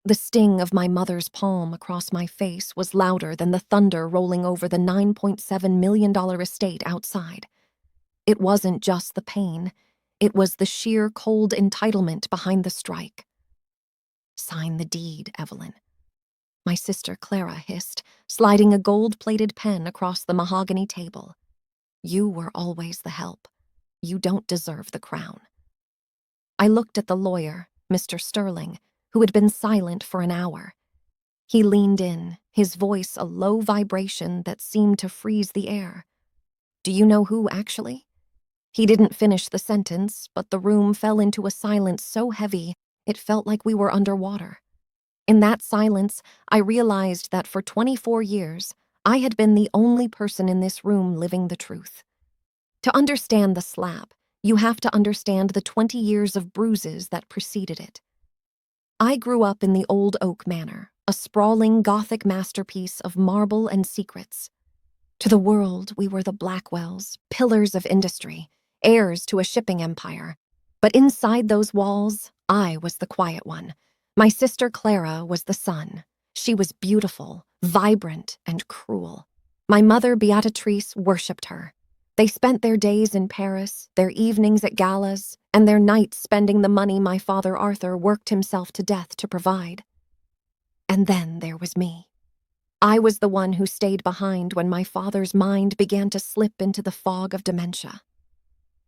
The sting of my mother's palm across my face was louder than the thunder rolling over the $9.7 million estate outside. It wasn't just the pain. It was the sheer cold entitlement behind the strike. "Sign the deed, Evelyn," my sister Clara hissed, sliding a gold-plated pen across the mahogany table. "You were always the help. You don't deserve the crown." I looked at the lawyer, Mr. Sterling, who had been silent for an hour. He leaned in, his voice a low vibration that seemed to freeze the air. "Do you know who, actually?" He didn't finish the sentence, but the room fell into a silence so heavy it felt like we were underwater. In that silence, I realized that for 24 years, I had been the only person in this room living the truth. To understand the slap, you have to understand the 20 years of bruises that preceded it. I grew up in the old oak manor, a sprawling Gothic masterpiece of marble and secrets. To the world, we were the Blackwells, pillars of industry, heirs to a shipping empire. But inside those walls, I was the quiet one. My sister Clara was the sun. She was beautiful, vibrant, and cruel. My mother Beatrice worshipped her. They spent their days in Paris, their evenings at galas, and their nights spending the money my father Arthur worked himself to death to provide. And then there was me. I was the one who stayed behind when my father's mind began to slip into the fog of dementia.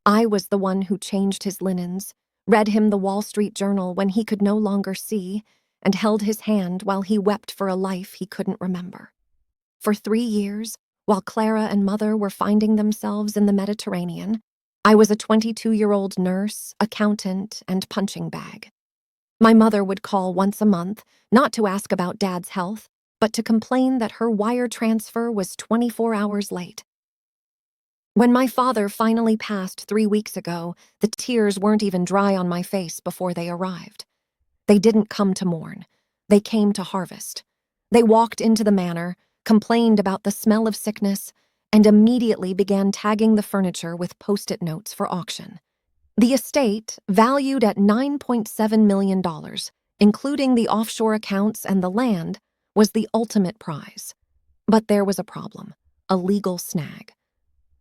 I was the one who changed his linens, read him the Wall Street Journal when he could no longer see, and held his hand while he wept for a life he couldn't remember. For 3 years, while Clara and Mother were finding themselves in the Mediterranean, I was a 22-year-old nurse, accountant, and punching bag. My mother would call once a month, not to ask about Dad's health, but to complain that her wire transfer was 24 hours late. When my father finally passed 3 weeks ago, the tears weren't even dry on my face before they arrived. They didn't come to mourn. They came to harvest. They walked into the manor, complained about the smell of sickness, and immediately began tagging the furniture with post-it notes for auction. The estate, valued at $9.7 million, including the offshore accounts and the land, was the ultimate prize. But there was a problem, a legal snag.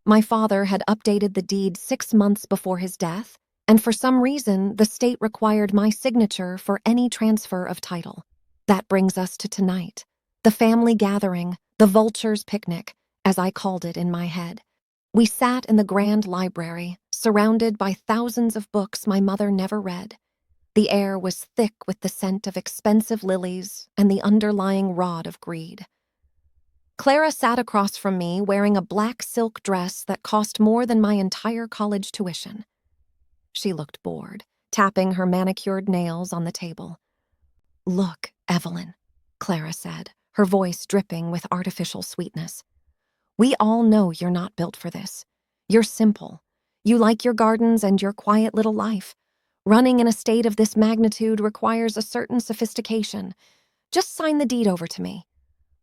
My father had updated the deed 6 months before his death, and for some reason, the state required my signature for any transfer of title. That brings us to tonight, the family gathering, the vultures' picnic, as I called it in my head. We sat in the grand library, surrounded by thousands of books my mother never read. The air was thick with the scent of expensive lilies and the underlying rod of greed. Clara sat across from me wearing a black silk dress that cost more than my entire college tuition. She looked bored, tapping her manicured nails on the table. "Look, Evelyn," Clara said, her voice dripping with artificial sweetness. "We all know you're not built for this. You're simple. You like your gardens and your quiet little life. Running an estate of this magnitude requires a certain sophistication. Just sign the deed over to me.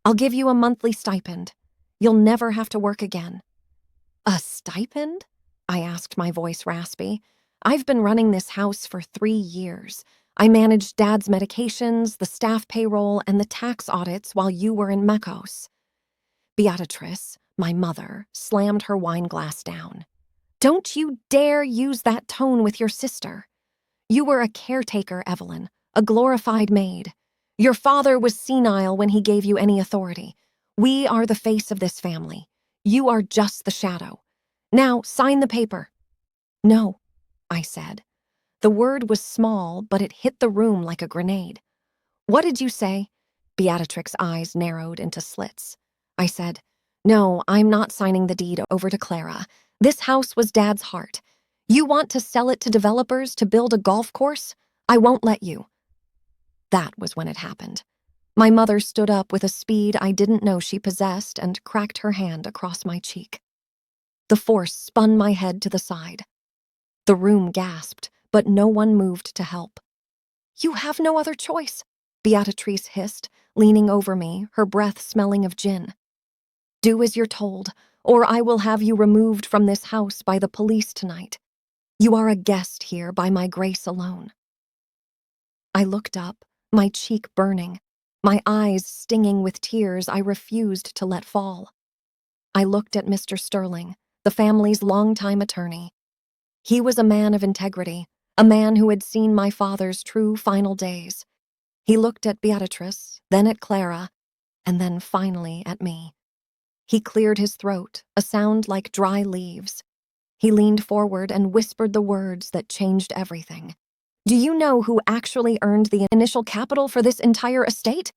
I'll give you a monthly stipend. You'll never have to work again." "A stipend?" I asked, my voice raspy. "I've been running this house for 3 years. I managed Dad's medications, the staff payroll, and the tax audits while you were in Mekos." Beatrice, my mother, slammed her wine glass down. "Don't you dare use that tone with your sister. You were a caretaker, Evelyn, a glorified maid. Your father was senile when he gave you any authority. We are the face of this family. You are just the shadow. Now, sign the paper." "No," I said. The word was small, but it hit the room like a grenade. "What did you say?" Beatrix's eyes narrowed into slits. I said, "No, I'm not signing the deed over to Clara. This house was Dad's heart. You want to sell it to developers to build a golf course? I won't let you." That was when it happened. My mother stood up with a speed I didn't know she possessed and cracked her hand across my cheek. The force spun my head to the side. The room gasped, but no one moved to help. "You have no other choice," Beatrice hissed, leaning over me, her breath smelling of gin. "Do as you're told, or I will have you removed from this house by the police tonight. You are a guest here by my grace alone." I looked up, my cheek burning, my eyes stinging with tears I refused to let fall. I looked at Mr. Sterling, the family's longtime attorney. He was a man of integrity, a man who had seen my father's true final days. He looked at Beatrice, then at Clara, and then finally at me. He cleared his throat, a sound like dry leaves. He leaned forward and whispered the words that changed everything. "Do you know who actually earned the initial capital for this entire estate?"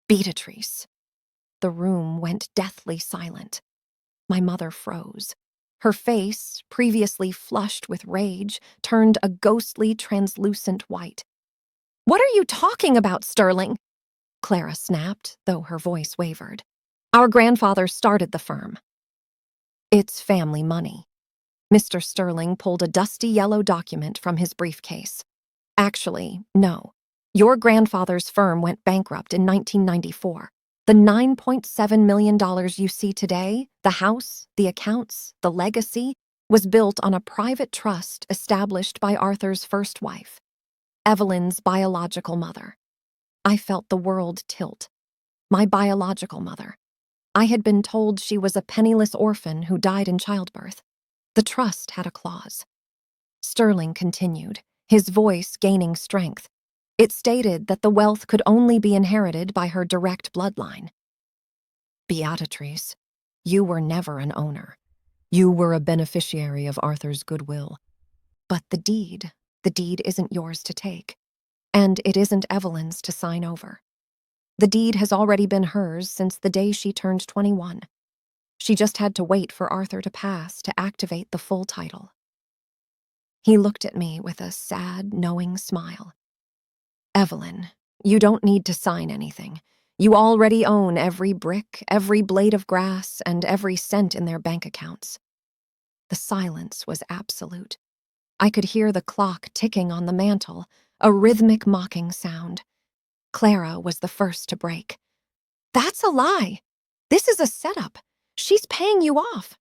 Beatrice. The room went deathly silent. My mother froze. Her face, previously flushed with rage, turned a ghostly, translucent white. "What are you talking about, Sterling?" Clara snapped, though her voice wavered. "Our grandfather started the firm." "It's family money." Mr. Sterling pulled a dusty yellow document from his briefcase. "Actually, no. Your grandfather's firm went bankrupt in 1994. The $9.7 million you see today, the house, the accounts, the legacy, was built on a private trust established by Arthur's first wife, Evelyn's biological mother." I felt the world tilt. My biological mother. I had been told she was a penniless orphan who died in childbirth. The trust had a clause. Sterling continued, his voice gaining strength. It stated that the wealth could only be inherited by her direct bloodline. "Beatrice, you were never an owner. You were a beneficiary of Arthur's goodwill. But the deed isn't yours to take. And it isn't Evelyn's to sign over. The deed has already been hers since the day she turned 21. She just had to wait for Arthur to pass to activate the full title." He looked at me with a sad, knowing smile. "Evelyn, you don't need to sign anything. You already own every brick, every blade of grass, and every cent in their bank accounts." The silence was absolute. I could hear the clock ticking on the mantel, a rhythmic mocking sound. Clara was the first to break. "That's a lie. This is a setup. She's paying you off."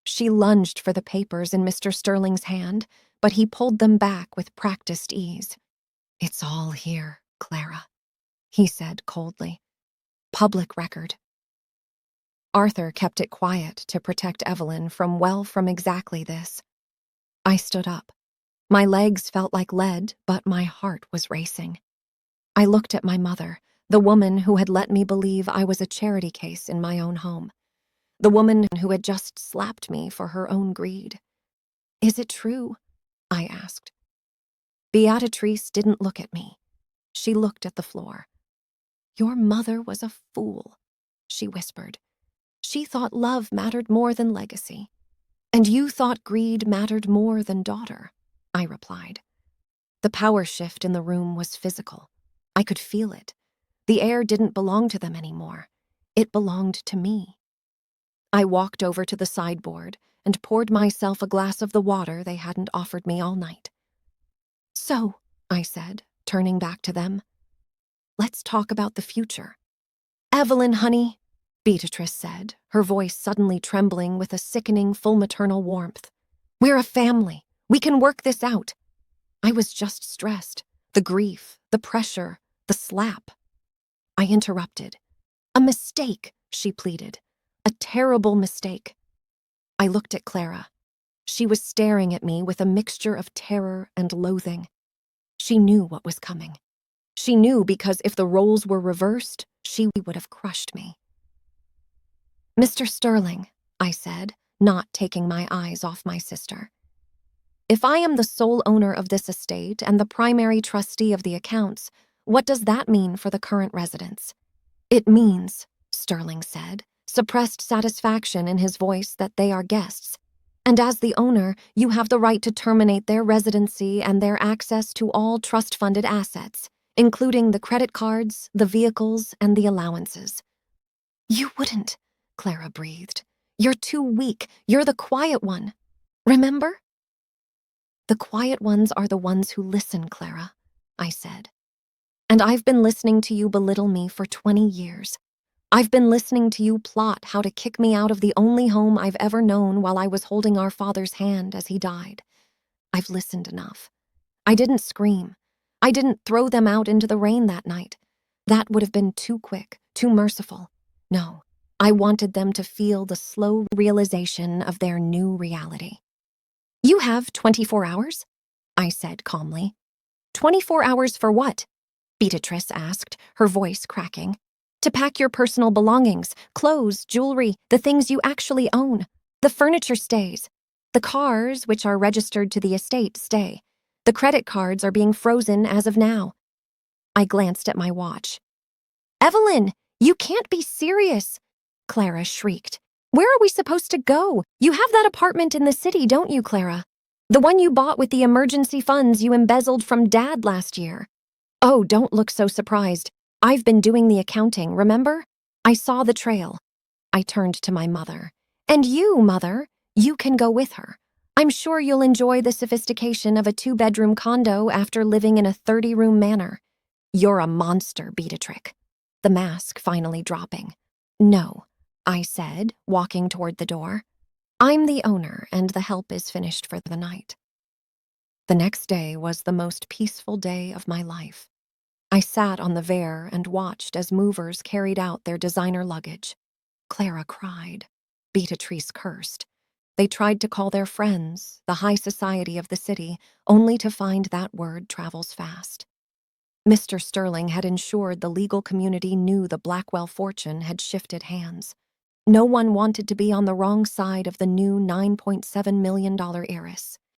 She lunged for the papers in Mr. Sterling's hand, but he pulled them back with practiced ease. "It's all here, Clara," he said coldly. "Public record." Arthur kept it quiet to protect Evelyn from exactly this. I stood up. My legs felt like lead, but my heart was racing. I looked at my mother, the woman who had let me believe I was a charity case in my own home. The woman who had just slapped me for her own greed. "Is it true?" I asked. Beatrice didn't look at me. She looked at the floor. "Your mother was a fool," she whispered. "She thought love mattered more than legacy. And you thought greed mattered more than daughter," I replied. The power shift in the room was physical. I could feel it. The air didn't belong to them anymore. It belonged to me. I walked over to the sideboard and poured myself a glass of the water they hadn't offered me all night. "So," I said, turning back to them, "let's talk about the future." "Evelyn, honey," Beatrice said, her voice suddenly trembling with a sickening full maternal warmth. "We're a family. We can work this out." I was just stressed. The grief, the pressure, the slap. I interrupted. "A mistake," she pleaded. "A terrible mistake." I looked at Clara. She was staring at me with a mixture of terror and loathing. She knew what was coming. She knew because if the roles were reversed, she would have crushed me. "Mr. Sterling," I said, not taking my eyes off my sister. "If I am the sole owner of this estate and the primary trustee of the accounts, what does that mean for the current residents?" "It means," Sterling said, suppressed satisfaction in his voice, "that they are guests. And as the owner, you have the right to terminate their residency and their access to all trust-funded assets, including the credit cards, the vehicles, and the allowances." "You wouldn't," Clara breathed. "You're too weak. You're the quiet one. Remember?" "The quiet ones are the ones who listen, Clara," I said. "And I've been listening to you belittle me for 20 years. I've been listening to you plot how to kick me out of the only home I've ever known while I was holding our father's hand as he died. I've listened enough. I didn't scream. I didn't throw them out into the rain that night. That would have been too quick, too merciful. No, I wanted them to feel the slow realization of their new reality. You have 24 hours? I said calmly. 24 hours for what? Beatrice asked, her voice cracking. To pack your personal belongings, clothes, jewelry, the things you actually own. The furniture stays. The cars, which are registered to the estate, stay. The credit cards are being frozen as of now. I glanced at my watch. Evelyn, you can't be serious, Clara shrieked. Where are we supposed to go? You have that apartment in the city, don't you, Clara? The one you bought with the emergency funds you embezzled from Dad last year. Oh, don't look so surprised. I've been doing the accounting, remember? I saw the trail. I turned to my mother. And you, Mother, you can go with her. I'm sure you'll enjoy the sophistication of a 2-bedroom condo after living in a 30-room manor. You're a monster, Beatrix. The mask finally dropping. No, I said, walking toward the door. I'm the owner, and the help is finished for the night. The next day was the most peaceful day of my life. I sat on the Ver and watched as movers carried out their designer luggage. Clara cried. Beatrice cursed. They tried to call their friends, the high society of the city, only to find that word travels fast. Mr. Sterling had ensured the legal community knew the Blackwell fortune had shifted hands. No one wanted to be on the wrong side of the new $9.7 million heiress.